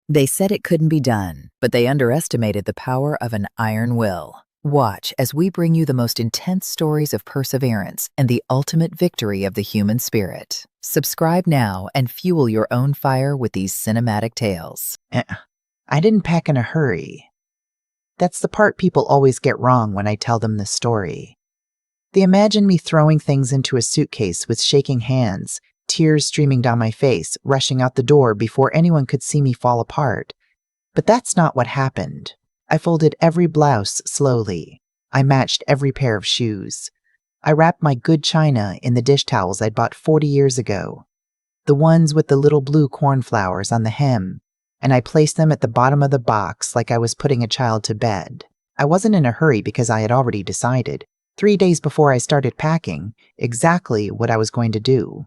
They said it couldn't be done, but they underestimated the power of an iron will. Watch as we bring you the most intense stories of perseverance and the ultimate victory of the human spirit. Subscribe now and fuel your own fire with these cinematic tales. I didn't pack in a hurry. That's the part people always get wrong when I tell them this story. They imagine me throwing things into a suitcase with shaking hands, tears streaming down my face, rushing out the door before anyone could see me fall apart. But that's not what happened. I folded every blouse slowly. I matched every pair of shoes. I wrapped my good china in the dish towels I'd bought 40 years ago, the ones with the little blue cornflowers on the hem, and I placed them at the bottom of the box like I was putting a child to bed. I wasn't in a hurry because I had already decided, 3 days before I started packing, exactly what I was going to do.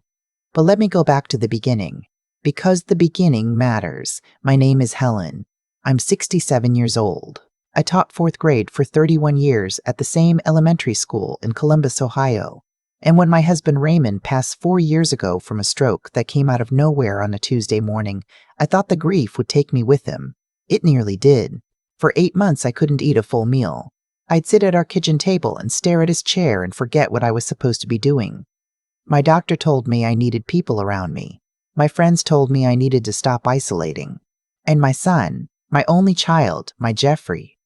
But let me go back to the beginning, because the beginning matters. My name is Helen. I'm 67 years old. I taught 4th grade for 31 years at the same elementary school in Columbus, Ohio. And when my husband Raymond passed 4 years ago from a stroke that came out of nowhere on a Tuesday morning, I thought the grief would take me with him. It nearly did. For 8 months I couldn't eat a full meal. I'd sit at our kitchen table and stare at his chair and forget what I was supposed to be doing. My doctor told me I needed people around me. My friends told me I needed to stop isolating. And my son, my only child, my Jeffrey,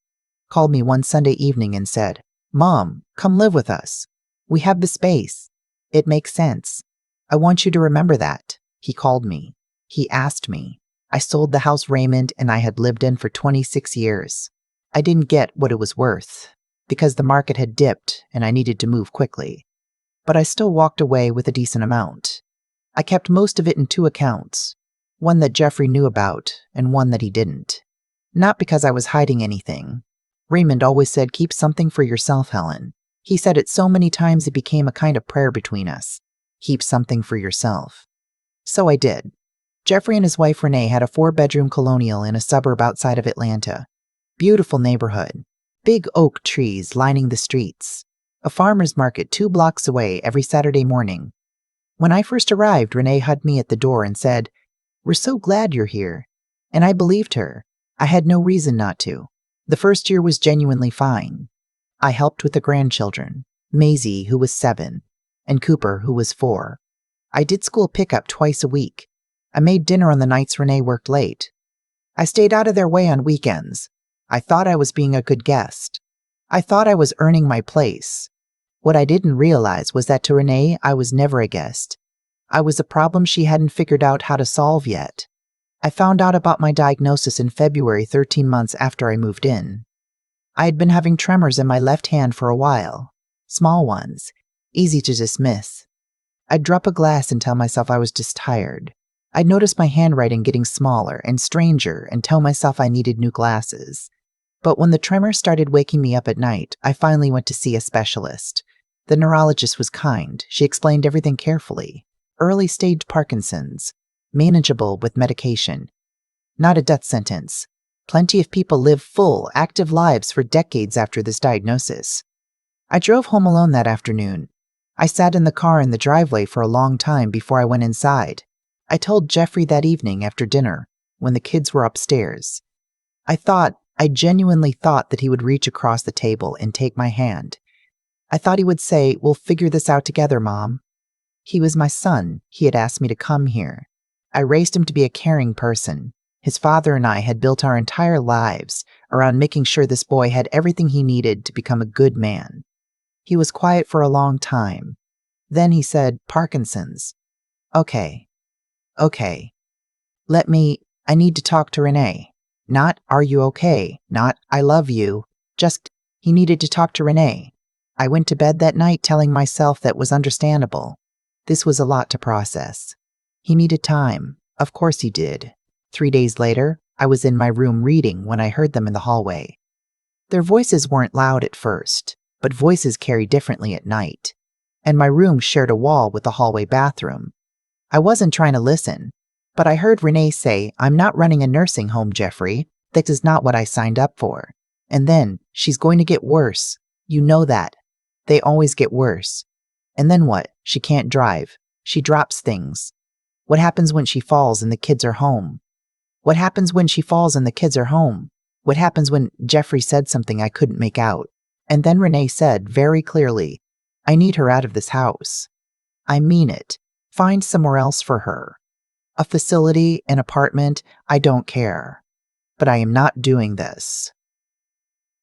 called me one Sunday evening and said, "Mom, come live with us. We have the space. It makes sense. I want you to remember that." He called me. He asked me. I sold the house Raymond and I had lived in for 26 years. I didn't get what it was worth, because the market had dipped and I needed to move quickly. But I still walked away with a decent amount. I kept most of it in 2 accounts, one that Jeffrey knew about and one that he didn't. Not because I was hiding anything. Raymond always said, "Keep something for yourself, Helen." He said it so many times it became a kind of prayer between us. Keep something for yourself. So I did. Jeffrey and his wife Renee had a 4-bedroom colonial in a suburb outside of Atlanta. Beautiful neighborhood. Big oak trees lining the streets. A farmer's market 2 blocks away every Saturday morning. When I first arrived, Renee hugged me at the door and said, "We're so glad you're here." And I believed her. I had no reason not to. The first year was genuinely fine. I helped with the grandchildren, Maisie, who was 7, and Cooper, who was 4. I did school pickup twice a week. I made dinner on the nights Renee worked late. I stayed out of their way on weekends. I thought I was being a good guest. I thought I was earning my place. What I didn't realize was that to Renee, I was never a guest. I was a problem she hadn't figured out how to solve yet. I found out about my diagnosis in February, 13 months after I moved in. I had been having tremors in my left hand for a while. Small ones, easy to dismiss. I'd drop a glass and tell myself I was just tired. I'd notice my handwriting getting smaller and stranger and tell myself I needed new glasses. But when the tremors started waking me up at night, I finally went to see a specialist. The neurologist was kind. She explained everything carefully. Early-stage Parkinson's. Manageable with medication. Not a death sentence. Plenty of people live full, active lives for decades after this diagnosis. I drove home alone that afternoon. I sat in the car in the driveway for a long time before I went inside. I told Jeffrey that evening after dinner, when the kids were upstairs. I genuinely thought that he would reach across the table and take my hand. I thought he would say, "We'll figure this out together, Mom." He was my son. He had asked me to come here. I raised him to be a caring person. His father and I had built our entire lives around making sure this boy had everything he needed to become a good man. He was quiet for a long time. Then he said, "Parkinson's." Okay. I need to talk to Renee. Not, "Are you okay?" Not, "I love you." Just, he needed to talk to Renee. I went to bed that night telling myself that was understandable. This was a lot to process. He needed time. Of course he did. 3 days later, I was in my room reading when I heard them in the hallway. Their voices weren't loud at first, but voices carry differently at night. And my room shared a wall with the hallway bathroom. I wasn't trying to listen, but I heard Renee say, "I'm not running a nursing home, Jeffrey. That is not what I signed up for." And then, "She's going to get worse. You know that. They always get worse." And then what? She can't drive. She drops things. What happens when she falls and the kids are home? What happens when she falls and the kids are home? What happens when Jeffrey said something I couldn't make out? And then Renee said very clearly, I need her out of this house. I mean it. Find somewhere else for her. A facility, an apartment, I don't care. But I am not doing this.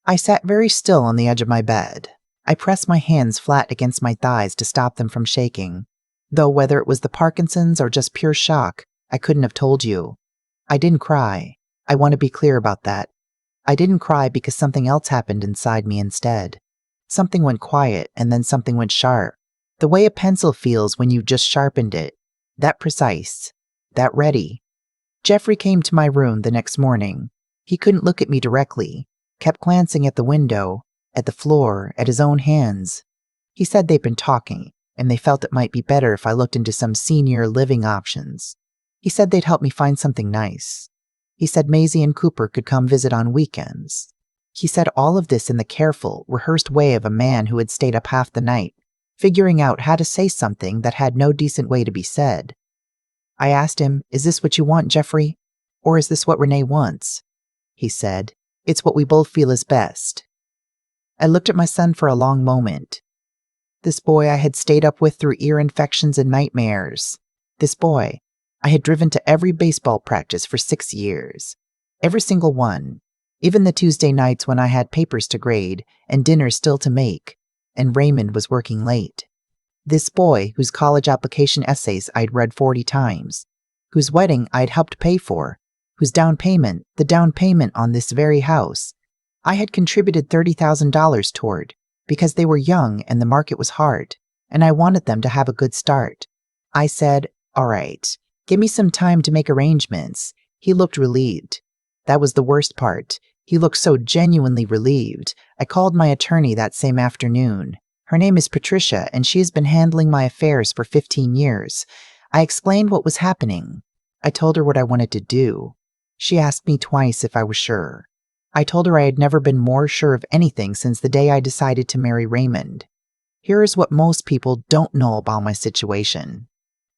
I sat very still on the edge of my bed. I pressed my hands flat against my thighs to stop them from shaking. Though whether it was the Parkinson's or just pure shock, I couldn't have told you. I didn't cry. I want to be clear about that. I didn't cry because something else happened inside me instead. Something went quiet and then something went sharp. The way a pencil feels when you've just sharpened it. That precise. That ready. Jeffrey came to my room the next morning. He couldn't look at me directly. Kept glancing at the window, at the floor, at his own hands. He said they'd been talking, and they felt it might be better if I looked into some senior living options. He said they'd help me find something nice. He said Maisie and Cooper could come visit on weekends. He said all of this in the careful, rehearsed way of a man who had stayed up half the night, figuring out how to say something that had no decent way to be said. I asked him, is this what you want, Jeffrey? Or is this what Renee wants? He said, it's what we both feel is best. I looked at my son for a long moment. This boy I had stayed up with through ear infections and nightmares. This boy I had driven to every baseball practice for 6 years. Every single one. Even the Tuesday nights when I had papers to grade and dinners still to make, and Raymond was working late. This boy whose college application essays I'd read 40 times, whose wedding I'd helped pay for, whose down payment, the down payment on this very house, I had contributed $30,000 toward, because they were young and the market was hard, and I wanted them to have a good start. I said, all right, give me some time to make arrangements. He looked relieved. That was the worst part. He looked so genuinely relieved. I called my attorney that same afternoon. Her name is Patricia, and she has been handling my affairs for 15 years. I explained what was happening. I told her what I wanted to do. She asked me twice if I was sure. I told her I had never been more sure of anything since the day I decided to marry Raymond. Here is what most people don't know about my situation.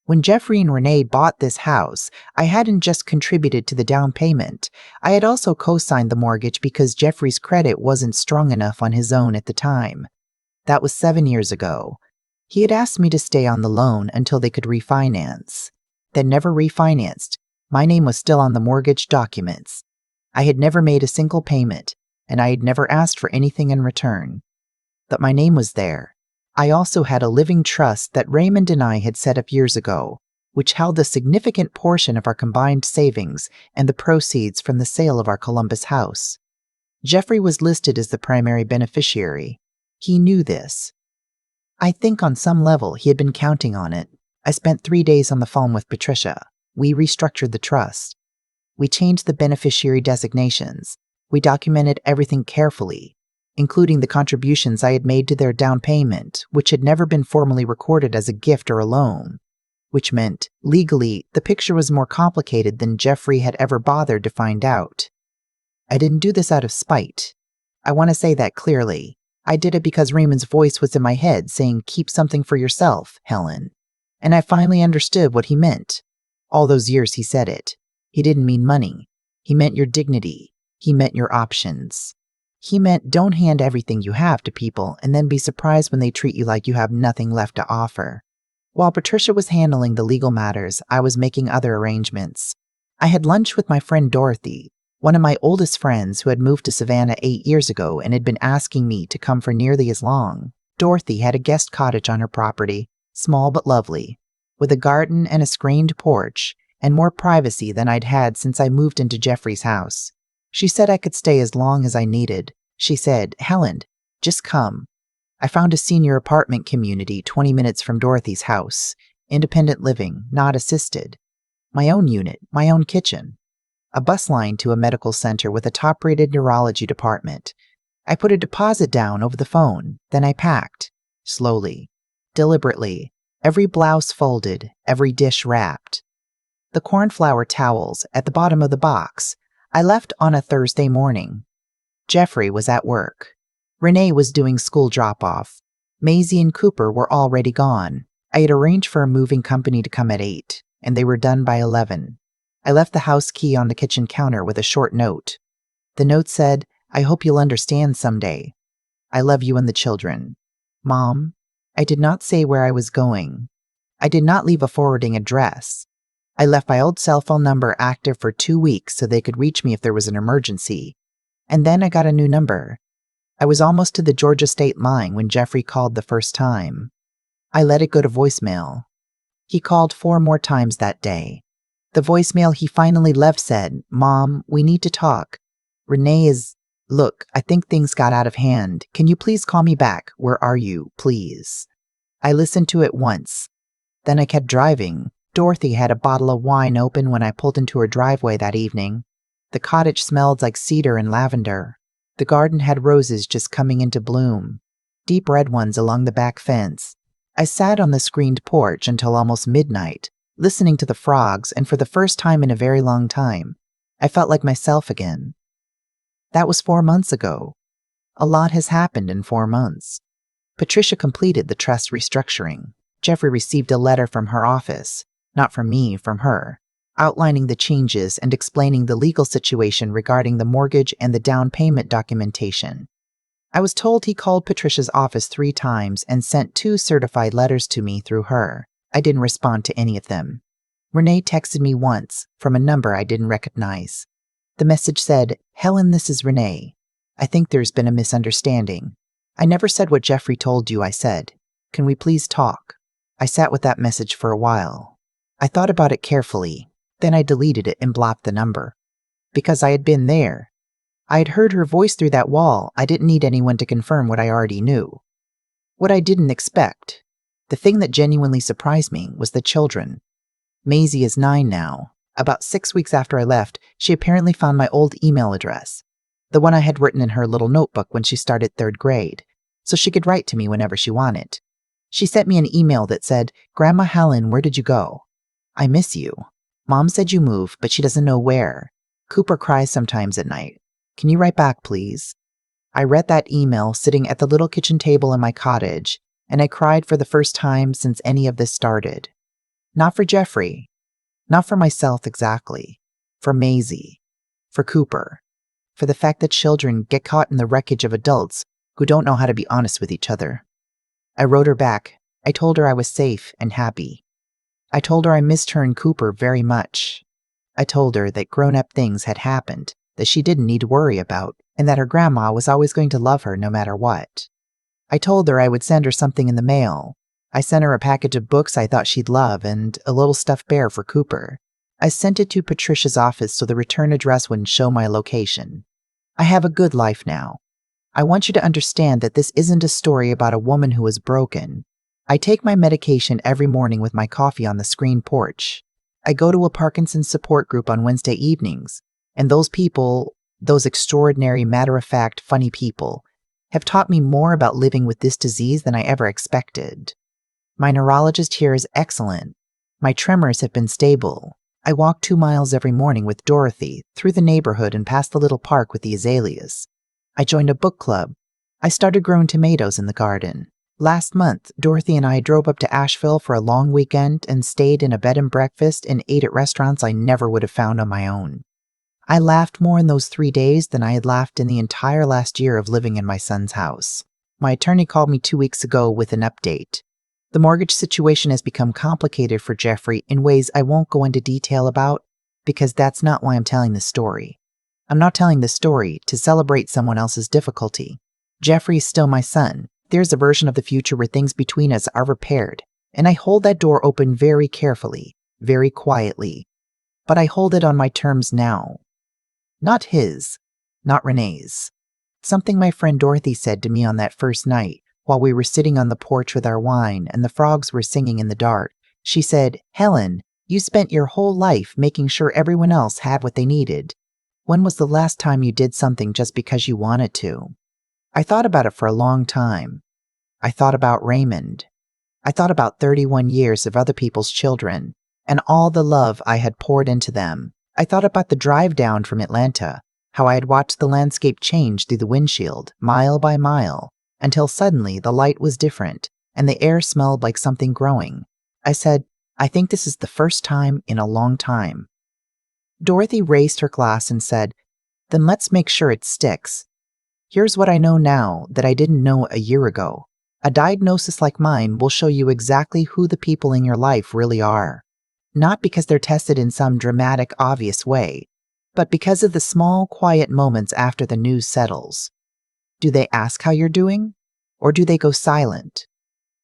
When Jeffrey and Renee bought this house, I hadn't just contributed to the down payment. I had also co-signed the mortgage because Jeffrey's credit wasn't strong enough on his own at the time. That was 7 years ago. He had asked me to stay on the loan until they could refinance. They never refinanced. My name was still on the mortgage documents. I had never made a single payment, and I had never asked for anything in return. But my name was there. I also had a living trust that Raymond and I had set up years ago, which held a significant portion of our combined savings and the proceeds from the sale of our Columbus house. Jeffrey was listed as the primary beneficiary. He knew this. I think on some level he had been counting on it. I spent 3 days on the phone with Patricia. We restructured the trust. We changed the beneficiary designations. We documented everything carefully, including the contributions I had made to their down payment, which had never been formally recorded as a gift or a loan, which meant, legally, the picture was more complicated than Jeffrey had ever bothered to find out. I didn't do this out of spite. I want to say that clearly. I did it because Raymond's voice was in my head saying, keep something for yourself, Helen. And I finally understood what he meant. All those years he said it. He didn't mean money. He meant your dignity. He meant your options. He meant don't hand everything you have to people and then be surprised when they treat you like you have nothing left to offer. While Patricia was handling the legal matters, I was making other arrangements. I had lunch with my friend Dorothy, one of my oldest friends who had moved to Savannah 8 years ago and had been asking me to come for nearly as long. Dorothy had a guest cottage on her property, small but lovely, with a garden and a screened porch, and more privacy than I'd had since I moved into Jeffrey's house. She said I could stay as long as I needed. She said, Helen, just come. I found a senior apartment community 20 minutes from Dorothy's house. Independent living, not assisted. My own unit, my own kitchen. A bus line to a medical center with a top-rated neurology department. I put a deposit down over the phone, then I packed. Slowly. Deliberately. Every blouse folded, every dish wrapped. The cornflower towels at the bottom of the box. I left on a Thursday morning. Jeffrey was at work. Renee was doing school drop-off. Maisie and Cooper were already gone. I had arranged for a moving company to come at 8, and they were done by 11. I left the house key on the kitchen counter with a short note. The note said, "I hope you'll understand someday. I love you and the children. Mom." I did not say where I was going. I did not leave a forwarding address. I left my old cell phone number active for 2 weeks so they could reach me if there was an emergency. And then I got a new number. I was almost to the Georgia state line when Jeffrey called the first time. I let it go to voicemail. He called 4 more times that day. The voicemail he finally left said, "Mom, we need to talk. Renee is... Look, I think things got out of hand. Can you please call me back? Where are you, please?" I listened to it once. Then I kept driving. Dorothy had a bottle of wine open when I pulled into her driveway that evening. The cottage smelled like cedar and lavender. The garden had roses just coming into bloom, deep red ones along the back fence. I sat on the screened porch until almost midnight, listening to the frogs, and for the first time in a very long time, I felt like myself again. That was 4 months ago. A lot has happened in 4 months. Patricia completed the trust restructuring. Jeffrey received a letter from her office, not from me, from her, outlining the changes and explaining the legal situation regarding the mortgage and the down payment documentation. I was told he called Patricia's office 3 times and sent 2 certified letters to me through her. I didn't respond to any of them. Renee texted me once from a number I didn't recognize. The message said, "Helen, this is Renee. I think there's been a misunderstanding. I never said what Jeffrey told you I said. Can we please talk?" I sat with that message for a while. I thought about it carefully. Then I deleted it and blocked the number. Because I had been there. I had heard her voice through that wall. I didn't need anyone to confirm what I already knew. What I didn't expect, the thing that genuinely surprised me, was the children. Maisie is 9 now. About 6 weeks after I left, she apparently found my old email address, the one I had written in her little notebook when she started 3rd grade, so she could write to me whenever she wanted. She sent me an email that said, "Grandma Helen, where did you go? I miss you. Mom said you moved, but she doesn't know where. Cooper cries sometimes at night. Can you write back, please?" I read that email sitting at the little kitchen table in my cottage, and I cried for the first time since any of this started. Not for Jeffrey. Not for myself exactly. For Maisie. For Cooper. For the fact that children get caught in the wreckage of adults who don't know how to be honest with each other. I wrote her back. I told her I was safe and happy. I told her I missed her and Cooper very much. I told her that grown-up things had happened that she didn't need to worry about, and that her grandma was always going to love her no matter what. I told her I would send her something in the mail. I sent her a package of books I thought she'd love and a little stuffed bear for Cooper. I sent it to Patricia's office so the return address wouldn't show my location. I have a good life now. I want you to understand that this isn't a story about a woman who is broken. I take my medication every morning with my coffee on the screen porch. I go to a Parkinson's support group on Wednesday evenings, and those people, those extraordinary, matter-of-fact, funny people, have taught me more about living with this disease than I ever expected. My neurologist here is excellent. My tremors have been stable. I walk 2 miles every morning with Dorothy through the neighborhood and past the little park with the azaleas. I joined a book club. I started growing tomatoes in the garden. Last month, Dorothy and I drove up to Asheville for a long weekend and stayed in a bed and breakfast and ate at restaurants I never would have found on my own. I laughed more in those 3 days than I had laughed in the entire last year of living in my son's house. My attorney called me 2 weeks ago with an update. The mortgage situation has become complicated for Jeffrey in ways I won't go into detail about, because that's not why I'm telling this story. I'm not telling this story to celebrate someone else's difficulty. Jeffrey is still my son. There's a version of the future where things between us are repaired, and I hold that door open very carefully, very quietly. But I hold it on my terms now. Not his, not Renee's. Something my friend Dorothy said to me on that first night, while we were sitting on the porch with our wine and the frogs were singing in the dark. She said, "Helen, you spent your whole life making sure everyone else had what they needed. When was the last time you did something just because you wanted to?" I thought about it for a long time. I thought about Raymond. I thought about 31 years of other people's children and all the love I had poured into them. I thought about the drive down from Atlanta, how I had watched the landscape change through the windshield, mile by mile, until suddenly the light was different and the air smelled like something growing. I said, I think this is the first time in a long time. Dorothy raised her glass and said, "Then let's make sure it sticks. Here's what I know now that I didn't know a year ago. A diagnosis like mine will show you exactly who the people in your life really are. Not because they're tested in some dramatic, obvious way, but because of the small, quiet moments after the news settles. Do they ask how you're doing? Or do they go silent?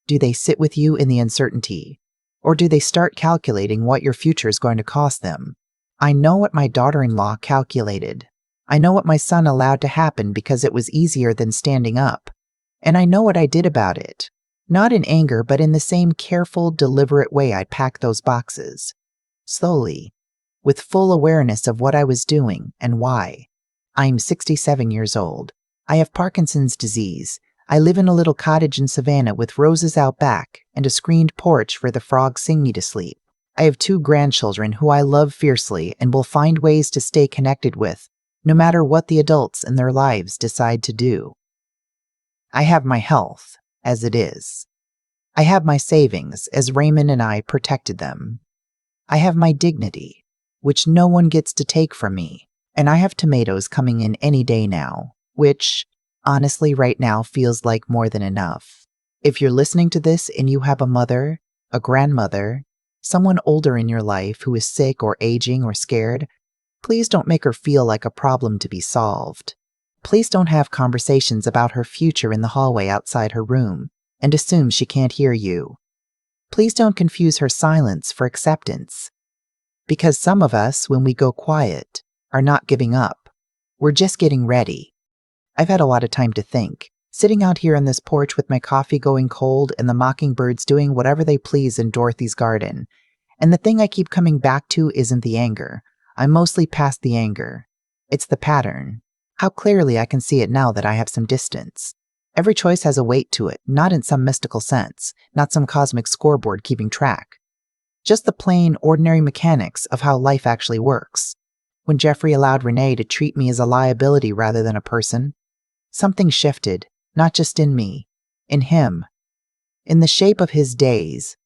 Do they sit with you in the uncertainty? Or do they start calculating what your future is going to cost them? I know what my daughter-in-law calculated. I know what my son allowed to happen because it was easier than standing up. And I know what I did about it. Not in anger, but in the same careful, deliberate way I packed those boxes. Slowly, with full awareness of what I was doing and why. I'm 67 years old. I have Parkinson's disease. I live in a little cottage in Savannah with roses out back and a screened porch where the frogs sing me to sleep. I have 2 grandchildren who I love fiercely and will find ways to stay connected with, no matter what the adults in their lives decide to do. I have my health, as it is. I have my savings, as Raymond and I protected them. I have my dignity, which no one gets to take from me, and I have tomatoes coming in any day now, which, honestly, right now feels like more than enough. If you're listening to this and you have a mother, a grandmother, someone older in your life who is sick or aging or scared, please don't make her feel like a problem to be solved. Please don't have conversations about her future in the hallway outside her room and assume she can't hear you. Please don't confuse her silence for acceptance. Because some of us, when we go quiet, are not giving up. We're just getting ready. I've had a lot of time to think, sitting out here on this porch with my coffee going cold and the mockingbirds doing whatever they please in Dorothy's garden. And the thing I keep coming back to isn't the anger. I'm mostly past the anger. It's the pattern. How clearly I can see it now that I have some distance. Every choice has a weight to it, not in some mystical sense, not some cosmic scoreboard keeping track. Just the plain, ordinary mechanics of how life actually works. When Jeffrey allowed Renee to treat me as a liability rather than a person, something shifted, not just in me, in him, in the shape of his days.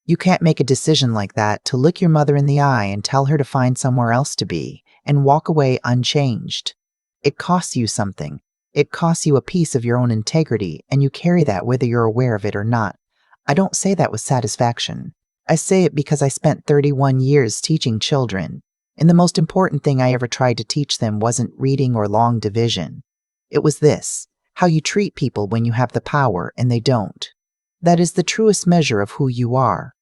You can't make a decision like that to look your mother in the eye and tell her to find somewhere else to be, and walk away unchanged. It costs you something. It costs you a piece of your own integrity, and you carry that whether you're aware of it or not. I don't say that with satisfaction. I say it because I spent 31 years teaching children, and the most important thing I ever tried to teach them wasn't reading or long division. It was this: how you treat people when you have the power and they don't. That is the truest measure of who you are.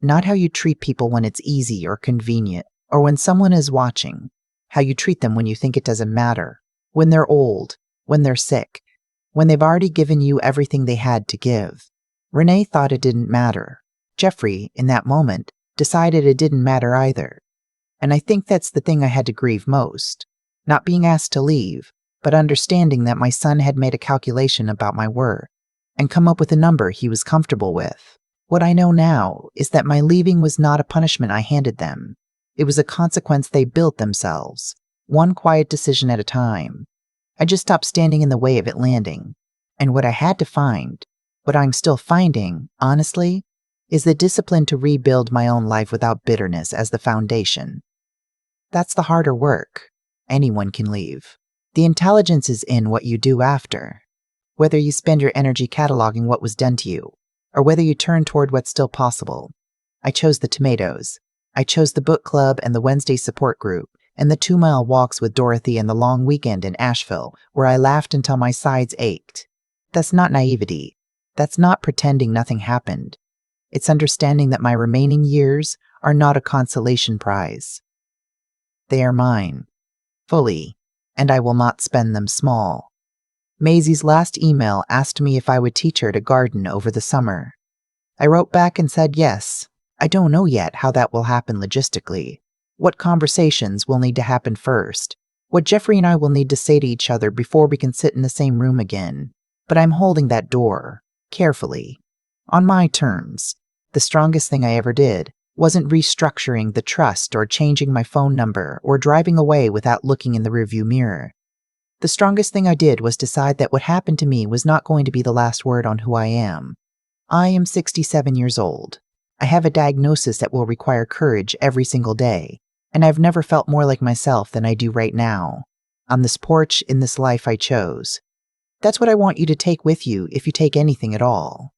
Not how you treat people when it's easy or convenient, or when someone is watching. How you treat them when you think it doesn't matter. When they're old, when they're sick, when they've already given you everything they had to give. Renee thought it didn't matter. Jeffrey, in that moment, decided it didn't matter either. And I think that's the thing I had to grieve most. Not being asked to leave, but understanding that my son had made a calculation about my worth and come up with a number he was comfortable with. What I know now is that my leaving was not a punishment I handed them. It was a consequence they built themselves, one quiet decision at a time. I just stopped standing in the way of it landing. And what I had to find, what I'm still finding, honestly, is the discipline to rebuild my own life without bitterness as the foundation. That's the harder work. Anyone can leave. The intelligence is in what you do after. Whether you spend your energy cataloging what was done to you, or whether you turn toward what's still possible. I chose the tomatoes. I chose the book club and the Wednesday support group, and the 2-mile walks with Dorothy and the long weekend in Asheville, where I laughed until my sides ached. That's not naivety. That's not pretending nothing happened. It's understanding that my remaining years are not a consolation prize. They are mine, fully, and I will not spend them small. Maisie's last email asked me if I would teach her to garden over the summer. I wrote back and said yes. I don't know yet how that will happen logistically, what conversations will need to happen first, what Jeffrey and I will need to say to each other before we can sit in the same room again. But I'm holding that door, carefully, on my terms. The strongest thing I ever did wasn't restructuring the trust or changing my phone number or driving away without looking in the rearview mirror. The strongest thing I did was decide that what happened to me was not going to be the last word on who I am. I am 67 years old. I have a diagnosis that will require courage every single day. And I've never felt more like myself than I do right now, on this porch in this life I chose. That's what I want you to take with you if you take anything at all.